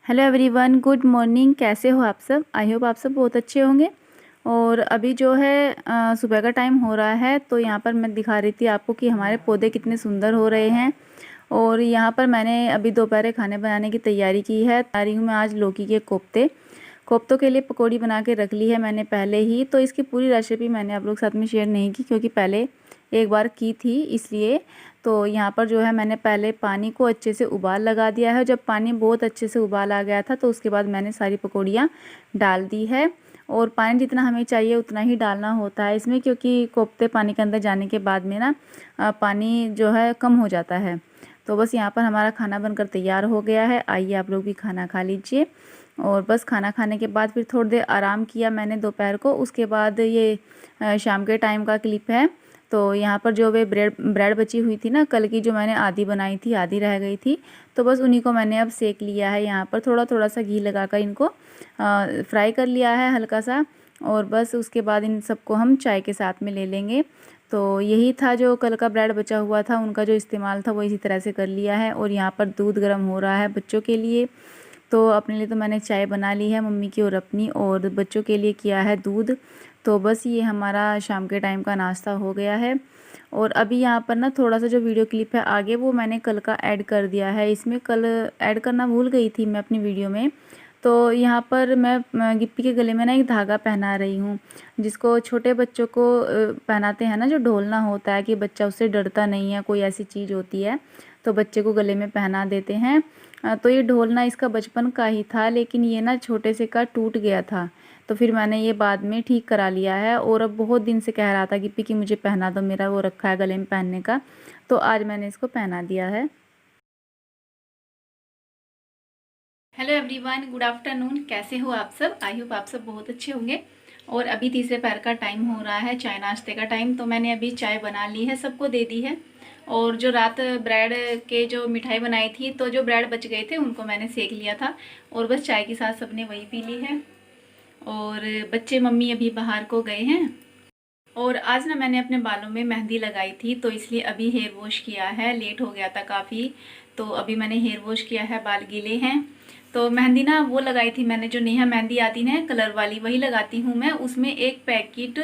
Hello everyone, good morning. कैसे हो आप सब? आई होप आप सब बहुत अच्छे होंगे। और अभी जो है सुबह का टाइम हो रहा है, तो यहाँ पर मैं दिखा रही थी आपको कि हमारे पौधे कितने सुंदर हो रहे हैं। और यहाँ पर मैंने अभी दोपहर खाने बनाने की तैयारी की है। बना रही हूँ मैं आज लौकी के कोफ्ते। कोफ्तों के लिए पकौड़ी बना के रख ली है मैंने पहले ही। तो इसकी पूरी रेसिपी मैंने आप लोग के साथ में शेयर नहीं की, क्योंकि पहले एक बार की थी इसलिए। तो यहाँ पर जो है मैंने पहले पानी को अच्छे से उबाल लगा दिया है। जब पानी बहुत अच्छे से उबाल आ गया था, तो उसके बाद मैंने सारी पकौड़ियाँ डाल दी है। और पानी जितना हमें चाहिए उतना ही डालना होता है इसमें, क्योंकि कोफ्ते पानी के अंदर जाने के बाद में ना पानी जो है कम हो जाता है। तो बस यहाँ पर हमारा खाना बनकर तैयार हो गया है। आइए आप लोग भी खाना खा लीजिए। और बस खाना खाने के बाद फिर थोड़ी देर आराम किया मैंने दोपहर को। उसके बाद ये शाम के टाइम का क्लिप है। तो यहाँ पर जो वे ब्रेड बची हुई थी ना कल की, जो मैंने आधी बनाई थी, आधी रह गई थी, तो बस उन्हीं को मैंने अब सेक लिया है। यहाँ पर थोड़ा थोड़ा सा घी लगाकर इनको फ्राई कर लिया है हल्का सा। और बस उसके बाद इन सबको हम चाय के साथ में ले लेंगे। तो यही था, जो कल का ब्रेड बचा हुआ था उनका जो इस्तेमाल था वो इसी तरह से कर लिया है। और यहाँ पर दूध गर्म हो रहा है बच्चों के लिए। तो अपने लिए तो मैंने चाय बना ली है मम्मी की, और अपनी, और बच्चों के लिए किया है दूध। तो बस ये हमारा शाम के टाइम का नाश्ता हो गया है। और अभी यहाँ पर ना थोड़ा सा जो वीडियो क्लिप है आगे, वो मैंने कल का ऐड कर दिया है इसमें। कल ऐड करना भूल गई थी मैं अपनी वीडियो में। तो यहाँ पर मैं गिप्पी के गले में ना एक धागा पहना रही हूँ, जिसको छोटे बच्चों को पहनाते हैं ना, जो ढोलना होता है कि बच्चा उससे डरता नहीं है, कोई ऐसी चीज़ होती है तो बच्चे को गले में पहना देते हैं। तो ये ढोलना इसका बचपन का ही था, लेकिन ये ना छोटे से का टूट गया था। तो फिर मैंने ये बाद में ठीक करा लिया है। और अब बहुत दिन से कह रहा था गिप्पी कि मुझे पहना दो, मेरा वो रखा है गले में पहनने का। तो आज मैंने इसको पहना दिया है। Hello everyone, good afternoon. कैसे हो आप सब? आई होप आप सब बहुत अच्छे होंगे। और अभी तीसरे पैर का टाइम हो रहा है, चाय नाश्ते का टाइम। तो मैंने अभी चाय बना ली है, सबको दे दी है। और जो रात ब्रेड के जो मिठाई बनाई थी, तो जो ब्रेड बच गए थे उनको मैंने सेक लिया था। और बस चाय के साथ सबने वही पी ली है। और बच्चे मम्मी अभी बाहर को गए हैं। और आज ना मैंने अपने बालों में मेहंदी लगाई थी, तो इसलिए अभी हेयर वॉश किया है। लेट हो गया था काफ़ी, तो अभी मैंने हेयर वॉश किया है, बाल गीले हैं। तो मेहंदी ना वो लगाई थी मैंने, जो नेहा मेहंदी आती है कलर वाली, वही लगाती हूँ मैं। उसमें एक पैकेट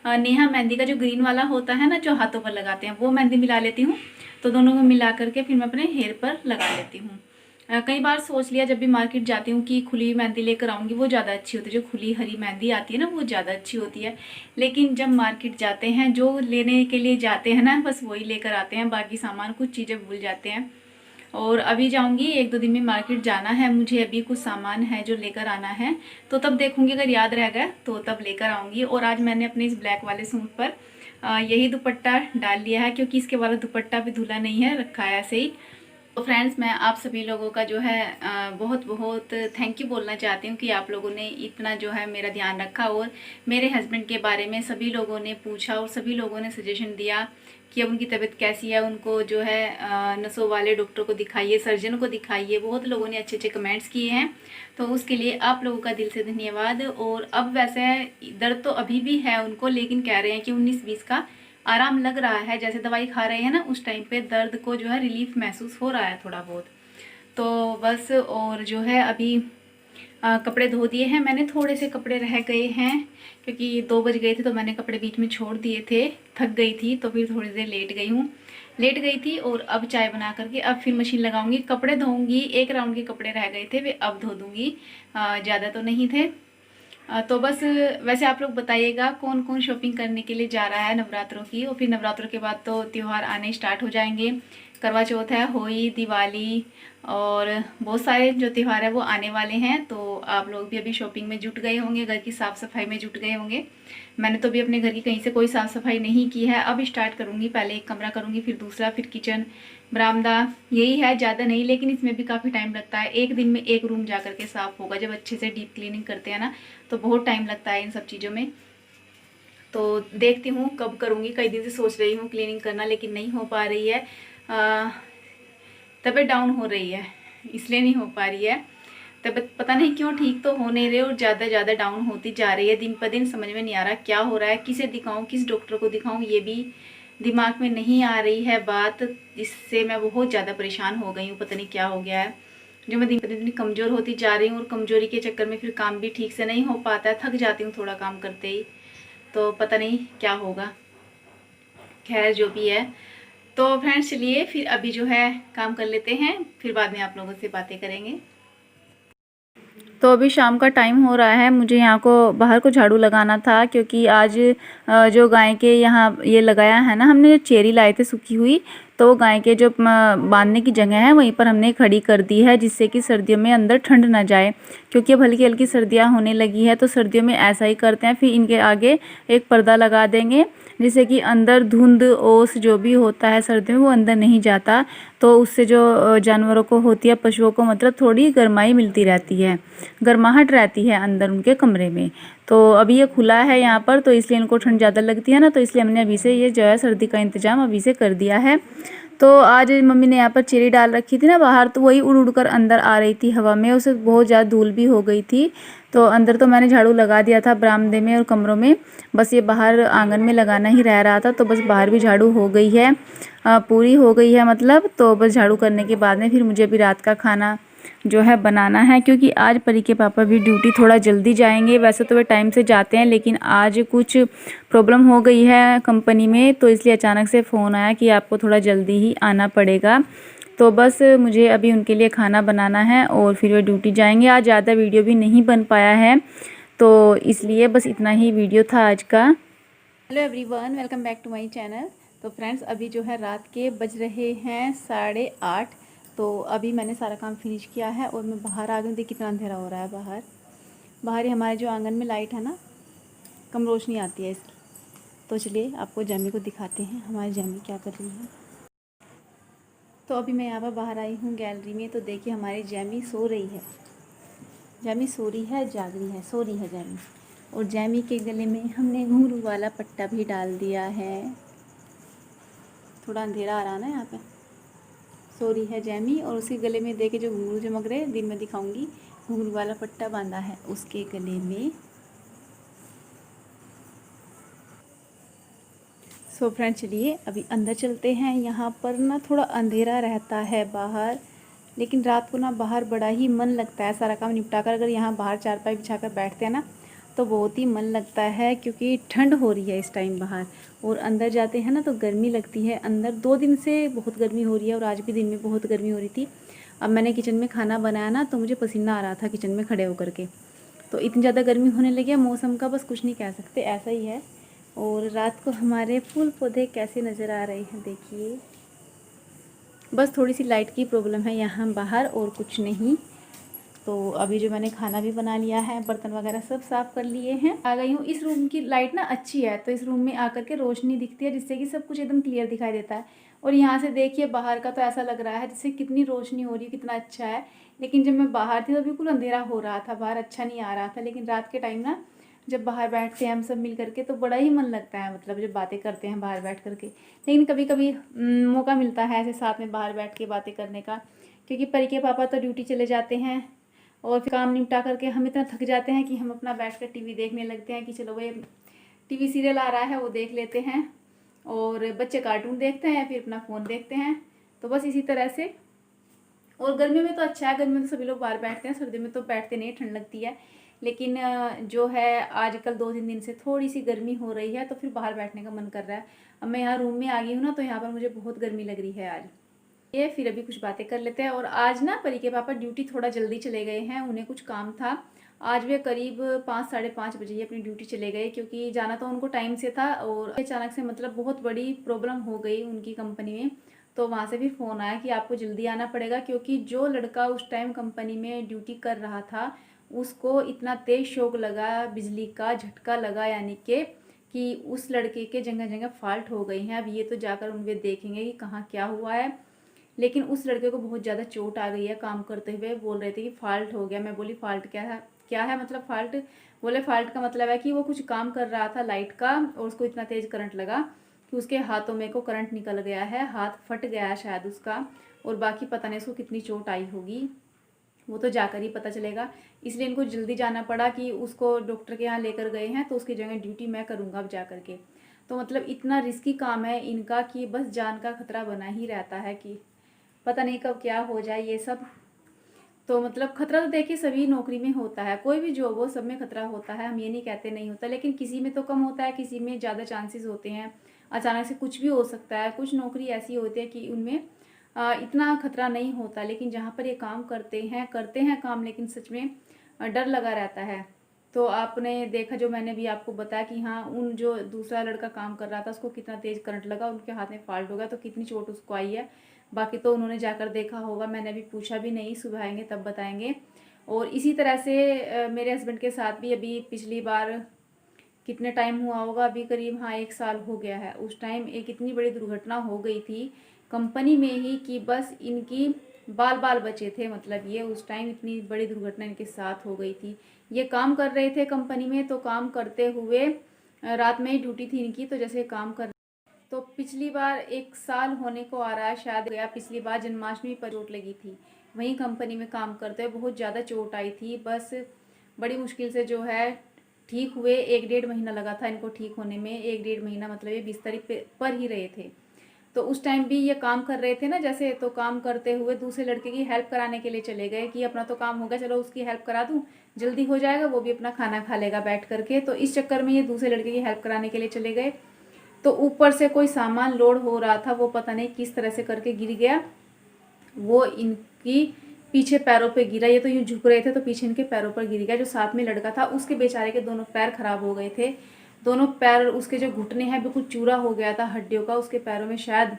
नेहा मेहंदी का जो ग्रीन वाला होता है ना, जो हाथों पर लगाते हैं, वो मेहंदी मिला लेती हूँ। तो दोनों को मिला करके फिर मैं अपने हेयर पर लगा लेती हूँ। कई बार सोच लिया जब भी मार्केट जाती हूँ कि खुली मेहंदी लेकर आऊँगी, वो ज़्यादा अच्छी होती है। जो खुली हरी मेहंदी आती है ना, वो ज़्यादा अच्छी होती है। लेकिन जब मार्केट जाते हैं, जो लेने के लिए जाते हैं ना, बस वही लेकर आते हैं, बाकी सामान कुछ चीज़ें भूल जाते हैं। और अभी जाऊंगी, एक दो दिन में मार्केट जाना है मुझे, अभी कुछ सामान है जो लेकर आना है। तो तब देखूंगी, अगर याद रह गया तो तब लेकर आऊंगी। और आज मैंने अपने इस ब्लैक वाले सूट पर यही दुपट्टा डाल लिया है, क्योंकि इसके वाला दुपट्टा भी धुला नहीं है, रखा है ऐसे ही। तो फ्रेंड्स, मैं आप सभी लोगों का जो है बहुत बहुत थैंक यू बोलना चाहती हूँ कि आप लोगों ने इतना जो है मेरा ध्यान रखा। और मेरे हस्बैंड के बारे में सभी लोगों ने पूछा, और सभी लोगों ने सजेशन दिया कि अब उनकी तबीयत कैसी है, उनको जो है नसों वाले डॉक्टर को दिखाइए, सर्जन को दिखाइए। बहुत लोगों ने अच्छे अच्छे कमेंट्स किए हैं, तो उसके लिए आप लोगों का दिल से धन्यवाद। और अब वैसे दर्द तो अभी भी है उनको, लेकिन कह रहे हैं कि 19-20 का आराम लग रहा है। जैसे दवाई खा रहे हैं ना, उस टाइम पे दर्द को जो है रिलीफ महसूस हो रहा है थोड़ा बहुत। तो बस, और जो है अभी कपड़े धो दिए हैं मैंने। थोड़े से कपड़े रह गए हैं, क्योंकि 2 बज गए थे, तो मैंने कपड़े बीच में छोड़ दिए थे, थक गई थी, तो फिर थोड़ी देर लेट गई थी। और अब चाय बना करके अब फिर मशीन लगाऊंगी, कपड़े धोऊंगी। एक राउंड के कपड़े रह गए थे, वे अब धो दूंगी, ज़्यादा तो नहीं थे। तो बस, वैसे आप लोग बताइएगा कौन कौन शॉपिंग करने के लिए जा रहा है नवरात्रों की। और फिर नवरात्रों के बाद तो त्यौहार आने स्टार्ट हो जाएंगे। करवा चौथ है, होली, दिवाली, और बहुत सारे जो त्यौहार है वो आने वाले हैं। तो आप लोग भी अभी शॉपिंग में जुट गए होंगे, घर की साफ़ सफाई में जुट गए होंगे। मैंने तो अभी अपने घर की कहीं से कोई साफ़ सफाई नहीं की है, अब स्टार्ट करूँगी। पहले एक कमरा करूँगी, फिर दूसरा, फिर किचन, बरामदा, यही है, ज़्यादा नहीं। लेकिन इसमें भी काफ़ी टाइम लगता है। एक दिन में एक रूम जा करके साफ़ होगा, जब अच्छे से डीप क्लीनिंग करते हैं ना, तो बहुत टाइम लगता है इन सब चीज़ों में। तो देखती हूँ कब करूँगी। कई दिन से सोच रही हूँ क्लीनिंग करना, लेकिन नहीं हो पा रही है। तबीयत डाउन हो रही है, इसलिए नहीं हो पा रही है। तबीयत पता नहीं क्यों ठीक तो हो नहीं रही, और ज़्यादा डाउन होती जा रही है दिन पर दिन। समझ में नहीं आ रहा क्या हो रहा है, किसे दिखाऊं, किस डॉक्टर को दिखाऊं, ये भी दिमाग में नहीं आ रही है बात। जिससे मैं बहुत ज़्यादा परेशान हो गई हूँ, पता नहीं क्या हो गया है। जो मैं दिन प्रतिदिन कमज़ोर होती जा रही हूँ और कमज़ोरी के चक्कर में फिर काम भी ठीक से नहीं हो पाता है, थक जाती हूँ थोड़ा काम करते ही, तो पता नहीं क्या होगा। खैर जो भी है, तो फ्रेंड्स चलिए फिर अभी जो है काम कर लेते हैं, फिर बाद में आप लोगों से बातें करेंगे। तो अभी शाम का टाइम हो रहा है, मुझे यहाँ को बाहर को झाड़ू लगाना था क्योंकि आज जो गाय के यहाँ ये लगाया है ना हमने, जो चेरी लाए थे सूखी हुई, तो वो गाय के जो बांधने की जगह है वहीं पर हमने खड़ी कर दी है, जिससे कि सर्दियों में अंदर ठंड ना जाए, क्योंकि अब हल्की हल्की सर्दियाँ होने लगी है, तो सर्दियों में ऐसा ही करते हैं। फिर इनके आगे एक पर्दा लगा देंगे जिससे कि अंदर धुंध ओस जो भी होता है सर्दियों में वो अंदर नहीं जाता, तो उससे जो जानवरों को होती है, पशुओं को मतलब थोड़ी गर्माई मिलती रहती है, गर्माहट रहती है अंदर उनके कमरे में। तो अभी ये खुला है यहाँ पर, तो इसलिए इनको ठंड ज़्यादा लगती है ना, तो इसलिए हमने अभी से ये जो है सर्दी का इंतज़ाम अभी से कर दिया है। तो आज मम्मी ने यहाँ पर चेरी डाल रखी थी ना बाहर, तो वही उड़ उड़ कर अंदर आ रही थी हवा में, उसे बहुत ज़्यादा धूल भी हो गई थी। तो अंदर तो मैंने झाड़ू लगा दिया था बरामदे में और कमरों में, बस ये बाहर आंगन में लगाना ही रह रहा था, तो बस बाहर भी झाड़ू हो गई है, पूरी हो गई है मतलब। तो बस झाड़ू करने के बाद में फिर मुझे अभी रात का खाना जो है बनाना है, क्योंकि आज परी के पापा भी ड्यूटी थोड़ा जल्दी जाएंगे। वैसे तो वे टाइम से जाते हैं, लेकिन आज कुछ प्रॉब्लम हो गई है कंपनी में, तो इसलिए अचानक से फ़ोन आया कि आपको थोड़ा जल्दी ही आना पड़ेगा। तो बस मुझे अभी उनके लिए खाना बनाना है और फिर वे ड्यूटी जाएंगे। आज ज़्यादा वीडियो भी नहीं बन पाया है, तो इसलिए बस इतना ही वीडियो था आज का। Hello everyone, welcome back to my channel. तो फ्रेंड्स अभी जो है रात के बज रहे हैं 8:30, तो अभी मैंने सारा काम फिनिश किया है और मैं बाहर आ गई। देखिए कितना अंधेरा हो रहा है बाहर। बाहर ही हमारे जो आंगन में लाइट है ना, कम रोशनी आती है इसकी। तो चलिए आपको जैमी को दिखाते हैं हमारी जैमी क्या कर रही है। तो अभी मैं यहाँ पर बाहर आई हूँ गैलरी में, तो देखिए हमारी जैमी सो रही है। जैमी सो रही है, जाग रही है, सो रही है जैमी। और जैमी के गले में हमने घुंघरू वाला पट्टा भी डाल दिया है। थोड़ा अंधेरा आ रहा है ना यहाँ पे। सो रही है जैमी और उसके गले में देखे जो घुंघरू चमक रहे, दिन में दिखाऊंगी, घुंघरू वाला पट्टा बांधा है उसके गले में। सो फ्रेंड चलिए अभी अंदर चलते हैं। यहाँ पर ना थोड़ा अंधेरा रहता है बाहर, लेकिन रात को ना बाहर बड़ा ही मन लगता है। सारा काम निपटा कर अगर यहाँ बाहर चारपाई बिछा कर बैठते हैं ना, तो बहुत ही मन लगता है, क्योंकि ठंड हो रही है इस टाइम बाहर, और अंदर जाते हैं ना तो गर्मी लगती है। अंदर 2 दिन से बहुत गर्मी हो रही है और आज भी दिन में बहुत गर्मी हो रही थी। अब मैंने किचन में खाना बनाया ना, तो मुझे पसीना आ रहा था किचन में खड़े होकर के। तो इतनी ज़्यादा गर्मी होने लगी है, मौसम का बस कुछ नहीं कह सकते, ऐसा ही है। और रात को हमारे फूल पौधे कैसे नज़र आ रहे हैं देखिए। बस थोड़ी सी लाइट की प्रॉब्लम है यहाँ बाहर, और कुछ नहीं। तो अभी जो मैंने खाना भी बना लिया है, बर्तन वगैरह सब साफ़ कर लिए हैं, आ गई हूँ। इस रूम की लाइट ना अच्छी है, तो इस रूम में आकर के रोशनी दिखती है, जिससे कि सब कुछ एकदम क्लियर दिखाई देता है। और यहाँ से देखिए बाहर का तो ऐसा लग रहा है जैसे कितनी रोशनी हो रही है, कितना अच्छा है। लेकिन जब मैं बाहर थी तो बिल्कुल अंधेरा हो रहा था, बाहर अच्छा नहीं आ रहा था। लेकिन रात के टाइम ना जब बाहर बैठते हैं हम सब मिल करके, तो बड़ा ही मन लगता है, मतलब जब बातें करते हैं बाहर बैठ करके। लेकिन कभी कभी मौका मिलता है ऐसे साथ में बाहर बैठ के बातें करने का, क्योंकि परी के पापा तो ड्यूटी चले जाते हैं और फिर काम निपटा करके हम इतना थक जाते हैं कि हम अपना बैठ कर टीवी देखने लगते हैं कि चलो भाई टीवी सीरियल आ रहा है वो देख लेते हैं, और बच्चे कार्टून देखते हैं, फिर अपना फ़ोन देखते हैं। तो बस इसी तरह से। और गर्मी में तो अच्छा है, गर्मी में तो सभी लोग बाहर बैठते हैं, सर्दी में तो बैठते नहीं, ठंड लगती है। लेकिन जो है आजकल 2-3 दिन से थोड़ी सी गर्मी हो रही है, तो फिर बाहर बैठने का मन कर रहा है। अब मैं यहाँ रूम में आ गई हूँ ना, तो यहाँ पर मुझे बहुत गर्मी लग रही है आज। ये फिर अभी कुछ बातें कर लेते हैं। और आज ना परी के पापा ड्यूटी थोड़ा जल्दी चले गए हैं, उन्हें कुछ काम था। आज वे करीब 5 साढ़े 5 बजे ही अपनी ड्यूटी चले गए, क्योंकि जाना तो उनको टाइम से था, और अचानक से मतलब बहुत बड़ी प्रॉब्लम हो गई उनकी कंपनी में। तो वहाँ से भी फ़ोन आया कि आपको जल्दी आना पड़ेगा, क्योंकि जो लड़का उस टाइम कंपनी में ड्यूटी कर रहा था उसको इतना तेज़ शॉक लगा, बिजली का झटका लगा, यानी कि उस लड़के के जगह जगह फॉल्ट हो गई हैं। अब ये तो जाकर उनके देखेंगे कि कहाँ क्या हुआ है। लेकिन उस लड़के को बहुत ज़्यादा चोट आ गई है काम करते हुए। बोल रहे थे कि फॉल्ट हो गया। मैं बोली फॉल्ट क्या है, क्या है मतलब फॉल्ट? बोले फॉल्ट का मतलब है कि वो कुछ काम कर रहा था लाइट का, और उसको इतना तेज़ करंट लगा कि उसके हाथों में को करंट निकल गया है, हाथ फट गया है शायद उसका, और बाकी पता नहीं उसको कितनी चोट आई होगी, वो तो जाकर ही पता चलेगा। इसलिए इनको जल्दी जाना पड़ा कि उसको डॉक्टर के यहाँ लेकर गए हैं, तो उसकी जगह ड्यूटी मैं करूँगा अब जा करके। तो मतलब इतना रिस्की काम है इनका कि बस जान का खतरा बना ही रहता है कि पता नहीं कब क्या हो जाए ये सब। तो मतलब खतरा तो देखिए सभी नौकरी में होता है, कोई भी जॉब हो सब में खतरा होता है, हम ये नहीं कहते नहीं होता, लेकिन किसी में तो कम होता है, किसी में ज़्यादा चांसेस होते हैं। अचानक से कुछ भी हो सकता है। कुछ नौकरी ऐसी होती है कि उनमें इतना खतरा नहीं होता, लेकिन जहाँ पर ये काम करते हैं काम, लेकिन सच में डर लगा रहता है। तो आपने देखा, जो मैंने भी आपको बताया कि हाँ, उन जो दूसरा लड़का काम कर रहा था उसको कितना तेज़ करंट लगा, उनके हाथ में फॉल्ट हो गया, तो कितनी चोट उसको आई है। बाकी तो उन्होंने जाकर देखा होगा, मैंने अभी पूछा भी नहीं, सुबह आएंगे तब बताएंगे। और इसी तरह से मेरे हस्बैंड के साथ भी अभी पिछली बार कितने टाइम हुआ होगा, अभी करीब हाँ 1 साल हो गया है। उस टाइम एक इतनी बड़ी दुर्घटना हो गई थी कंपनी में ही कि बस इनकी बाल बाल बचे थे। मतलब ये उस टाइम इतनी बड़ी दुर्घटना इनके साथ हो गई थी। ये काम कर रहे थे कंपनी में, तो काम करते हुए रात में ही ड्यूटी थी इनकी, तो जैसे काम कर, तो पिछली बार 1 साल होने को आ रहा है शायद गया, पिछली बार जन्माष्टमी पर चोट लगी थी। वहीं कंपनी में काम करते हुए बहुत ज़्यादा चोट आई थी। बस बड़ी मुश्किल से जो है ठीक हुए। 1-1.5 महीना लगा था इनको ठीक होने में। 1-1.5 महीना मतलब ये बिस्तर पर ही रहे थे। तो उस टाइम भी ये काम कर रहे थे ना जैसे, तो काम करते हुए दूसरे लड़के की हेल्प कराने के लिए चले गए कि अपना तो काम हो गया, चलो उसकी हेल्प करा दूँ, जल्दी हो जाएगा, वो भी अपना खाना खा लेगा बैठ करके। तो इस चक्कर में ये दूसरे लड़के की हेल्प कराने के लिए चले गए। तो ऊपर से कोई सामान लोड हो रहा था, वो पता नहीं किस तरह से करके गिर गया। वो इनकी पीछे पैरों पे गिरा। ये तो यूँ झुक रहे थे तो पीछे इनके पैरों पर गिर गया। जो साथ में लड़का था उसके बेचारे के दोनों पैर खराब हो गए थे। दोनों पैर, उसके जो घुटने हैं बिल्कुल चूरा हो गया था हड्डियों का। उसके पैरों में शायद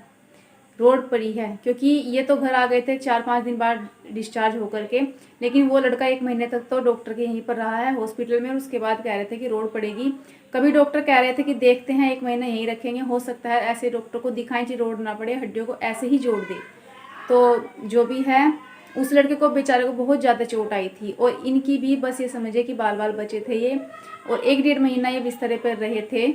रोड पड़ी है, क्योंकि ये तो घर आ गए थे 4-5 दिन बाद डिस्चार्ज होकर के। लेकिन वो लड़का 1 महीने तक तो डॉक्टर के यहीं पर रहा है हॉस्पिटल में, और उसके बाद कह रहे थे कि रोड पड़ेगी। कभी डॉक्टर कह रहे थे कि देखते हैं 1 महीना यहीं रखेंगे, हो सकता है ऐसे डॉक्टर को दिखाएं कि रोड ना पड़े, हड्डियों को ऐसे ही जोड़ दे। तो जो भी है, उस लड़के को बेचारे को बहुत ज़्यादा चोट आई थी, और इनकी भी बस ये समझे कि बाल बाल बचे थे ये। और 1-1.5 महीना ये बिस्तरे पर रहे थे,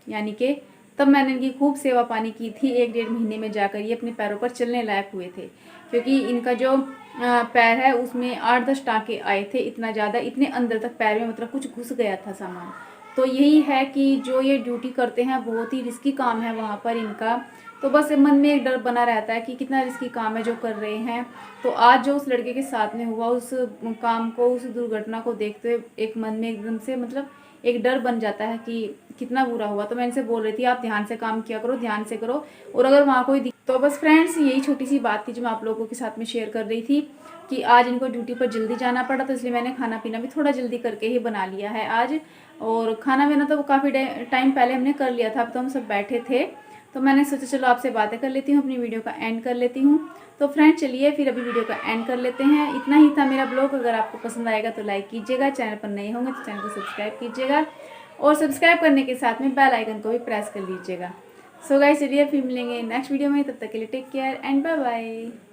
यानी कि तब मैंने इनकी खूब सेवा पानी की थी। 1-1.5 महीने में जाकर ये अपने पैरों पर चलने लायक हुए थे, क्योंकि इनका जो पैर है उसमें 8-10 टाँके आए थे। इतना ज़्यादा, इतने अंदर तक पैर में मतलब कुछ घुस गया था सामान। तो यही है कि जो ये ड्यूटी करते हैं बहुत ही रिस्की काम है वहाँ पर इनका। तो बस मन में एक डर बना रहता है कि कितना रिस्की काम है जो कर रहे हैं। तो आज जो उस लड़के के साथ में हुआ, उस काम को, उस दुर्घटना को देखते हुए एक मन में एकदम से मतलब एक डर बन जाता है कि कितना बुरा हुआ। तो मैं इनसे बोल रही थी आप ध्यान से काम किया करो, ध्यान से करो। और अगर वहाँ कोई तो बस फ्रेंड्स, यही छोटी सी बात थी जो मैं आप लोगों के साथ में शेयर कर रही थी कि आज इनको ड्यूटी पर जल्दी जाना पड़ा, तो इसलिए मैंने खाना पीना भी थोड़ा जल्दी करके ही बना लिया है आज। और खाना पीना तो काफ़ी टाइम पहले हमने कर लिया था, अब तो हम सब बैठे थे। तो मैंने सोचा चलो आपसे बातें कर लेती हूँ, अपनी वीडियो का एंड कर लेती हूँ। तो फ्रेंड चलिए फिर अभी वीडियो का एंड कर लेते हैं। इतना ही था मेरा ब्लॉग। अगर आपको पसंद आएगा तो लाइक कीजिएगा, चैनल पर नए होंगे तो चैनल को सब्सक्राइब कीजिएगा, और सब्सक्राइब करने के साथ में बेल आइकन को भी प्रेस कर लीजिएगा। सो गाइस चलिए फिर मिलेंगे नेक्स्ट वीडियो में, तब तक के लिए take care and bye bye.